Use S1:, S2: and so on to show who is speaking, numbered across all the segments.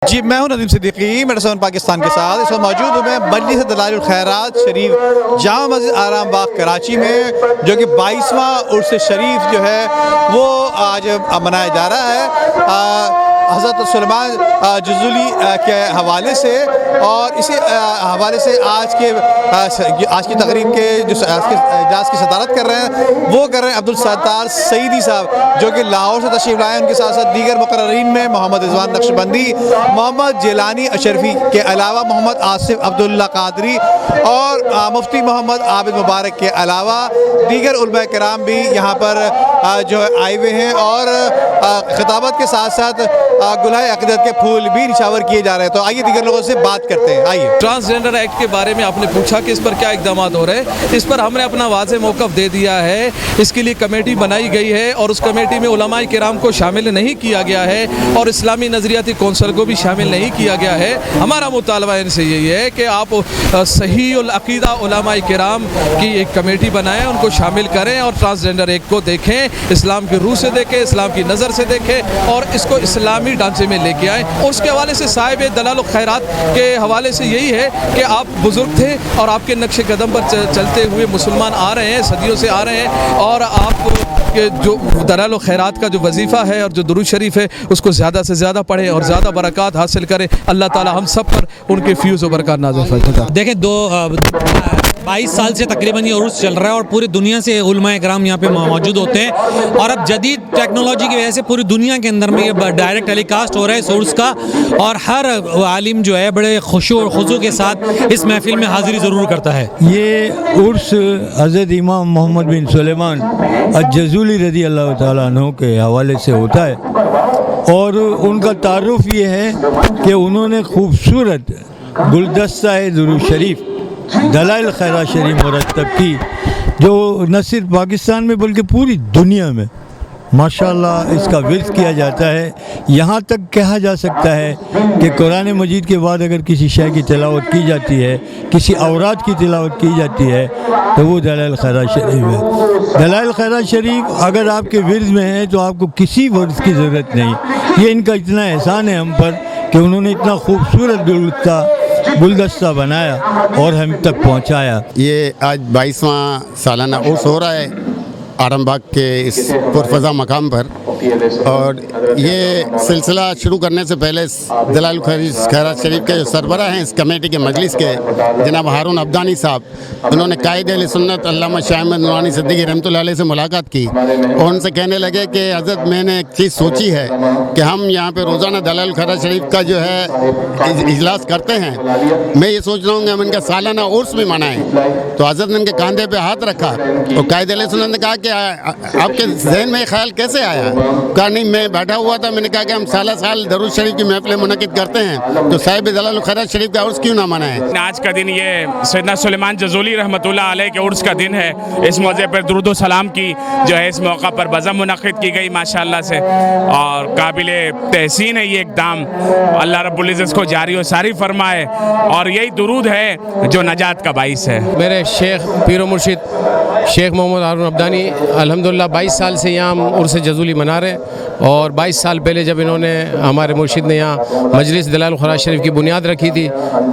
S1: جی میں ہوں ندیم صدیقی میڈ 7 پاکستان کے ساتھ اس وقت موجود ہوں میں مجلس دلائل الخیرات شریف جامع مسجد آرام باغ کراچی میں، جو کہ 22واں عرس شریف جو ہے وہ آج منایا جا رہا ہے حضرت سلیمان جزولی کے حوالے سے، اور اسی حوالے سے آج کی تقریب کے جو اجلاس کی صدارت کر رہے ہیں وہ کر رہے ہیں عبدالستار سعیدی صاحب، جو کہ لاہور سے تشریف لائے ہیں۔ ان کے ساتھ ساتھ دیگر مقررین میں محمد رضوان نقشبندی، محمد جیلانی اشرفی کے علاوہ محمد آصف عبداللہ قادری اور مفتی محمد عابد مبارک کے علاوہ دیگر علماء کرام بھی یہاں پر جو آئے ہوئے ہیں، اور خطابت کے ساتھ ساتھ گلہائے عقیدت کے پھول بھی نشاور کیے جا رہے ہیں۔ تو آئیے دیگر لوگوں سے بات کرتے ہیں۔ آئیے۔
S2: ٹرانسجینڈر ایکٹ کے بارے میں آپ نے پوچھا کہ اس پر کیا اقدامات ہو رہے ہیں، اس پر ہم نے اپنا واضح موقف دے دیا ہے۔ اس کے لیے کمیٹی بنائی گئی ہے اور اس کمیٹی میں علماء کرام کو شامل نہیں کیا گیا ہے اور اسلامی نظریاتی کونسل کو بھی شامل نہیں کیا گیا ہے۔ ہمارا مطالبہ ان سے یہی ہے کہ آپ صحیح العقیدہ علماء کرام کی ایک کمیٹی بنائیں، ان کو شامل کریں اور ٹرانسجینڈر ایکٹ کو دیکھیں، اسلام کی روح سے دیکھیں، اسلام کی نظر سے دیکھیں اور اس کو اسلامی ڈھانچے میں لے کے آئیں۔ اور اس کے حوالے سے صاحب دلائل الخیرات کے حوالے سے یہی ہے کہ آپ بزرگ تھے اور آپ کے نقش قدم پر چلتے ہوئے مسلمان آ رہے ہیں، صدیوں سے آ رہے ہیں، اور آپ کے جو دلائل الخیرات کا جو وظیفہ ہے اور جو درود شریف ہے اس کو زیادہ سے زیادہ پڑھیں اور زیادہ برکات حاصل کریں۔ اللہ تعالی ہم سب پر ان کے فیوز و برکات نازل فرمائے۔
S3: دیکھیں 22 سال سے تقریباً یہ عرس چل رہا ہے اور پوری دنیا سے علماء کرام یہاں پہ موجود ہوتے ہیں، اور اب جدید ٹیکنالوجی کی وجہ سے پوری دنیا کے اندر میں یہ ڈائریکٹ ٹیلی کاسٹ ہو رہا ہے اس عرس کا، اور ہر عالم جو ہے بڑے خشوع اور خضوع کے ساتھ اس محفل میں حاضری ضرور کرتا ہے۔
S4: یہ عرس حضرت امام محمد بن سلیمان الجزولی رضی اللہ تعالیٰ عنہ کے حوالے سے ہوتا ہے، اور ان کا تعارف یہ ہے کہ انہوں نے خوبصورت گلدستہ درود شریف دلائل خیرات شریف مرتب کی، جو نہ صرف پاکستان میں بلکہ پوری دنیا میں ماشاءاللہ اس کا ورد کیا جاتا ہے۔ یہاں تک کہا جا سکتا ہے کہ قرآن مجید کے بعد اگر کسی شے کی تلاوت کی جاتی ہے، کسی اوراد کی تلاوت کی جاتی ہے، تو وہ دلائل خیرات شریف ہے۔ دلائل خیرات شریف اگر آپ کے ورد میں ہے تو آپ کو کسی ورد کی ضرورت نہیں۔ یہ ان کا اتنا احسان ہے ہم پر کہ انہوں نے اتنا خوبصورت گلدستہ بنایا اور ہم تک پہنچایا۔
S5: یہ آج 22واں سالانہ عرس ہو رہا ہے آرام باغ کے اس پرفضا مقام پر، اور یہ سلسلہ شروع کرنے سے پہلے دلائل خیرات شریف کے جو سربراہ ہیں اس کمیٹی کے مجلس کے جناب ہارون عبدانی صاحب، انہوں نے قائد اہل سنت علامہ شاہ احمد نورانی صدیقی رحمۃ اللہ علیہ سے ملاقات کی اور ان سے کہنے لگے کہ حضرت میں نے ایک چیز سوچی ہے کہ ہم یہاں پہ روزانہ دلائل خیرات شریف کا جو ہے اجلاس کرتے ہیں، میں یہ سوچ رہا ہوں کہ ہم ان کا سالانہ عرس بھی منائیں۔ تو حضرت نے ان کے کاندھے پہ ہاتھ رکھا اور قائد اہل سنت نے کہا کہ آپ کے ذہن میں یہ خیال کیسے آیا؟ کہا نہیں، میں بیٹھا ہوا تھا، میں نے کہا کہ ہم سالہ سال درود شریف کی محفلیں منعقد کرتے ہیں، تو صاحب دلائل الخیرات شریف کا عرس کیوں نہ منائیں؟
S6: آج کا دن یہ سیدنا سلیمان جزولی رحمۃ اللہ علیہ کے عرس کا دن ہے۔ اس موضوع پر درود و سلام کی جو ہے اس موقع پر بزم منعقد کی گئی ماشاءاللہ سے، اور قابل تحسین ہے یہ اقدام۔ اللہ رب العزت کو جاری و ساری فرمائے، اور یہی درود ہے جو نجات کا باعث ہے۔
S7: میرے شیخ پیر و مرشد شیخ محمد ہارون عبدانی الحمدللہ 22 سال سے یہاں ہم عرس جزولی منا رہے ہیں، اور 22 سال پہلے جب انہوں نے ہمارے مرشد نے یہاں مجلس دلائل خیرات شریف کی بنیاد رکھی تھی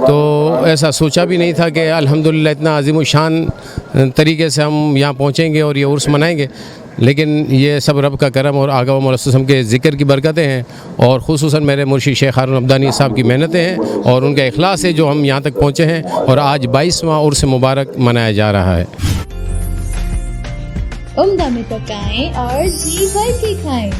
S7: تو ایسا سوچا بھی نہیں تھا کہ الحمدللہ اتنا عظیم الشان طریقے سے ہم یہاں پہنچیں گے اور یہ عرس منائیں گے، لیکن یہ سب رب کا کرم اور آقا و مرسوم کے ذکر کی برکتیں ہیں، اور خصوصاً میرے مرشد شیخ ہارون عبدانی صاحب کی محنتیں ہیں اور ان کا اخلاص ہے جو ہم یہاں تک پہنچے ہیں، اور آج 22واں عرس مبارک منایا جا رہا ہے۔
S8: عمدہ میں پکائیں اور جی بھر کے کھائیں۔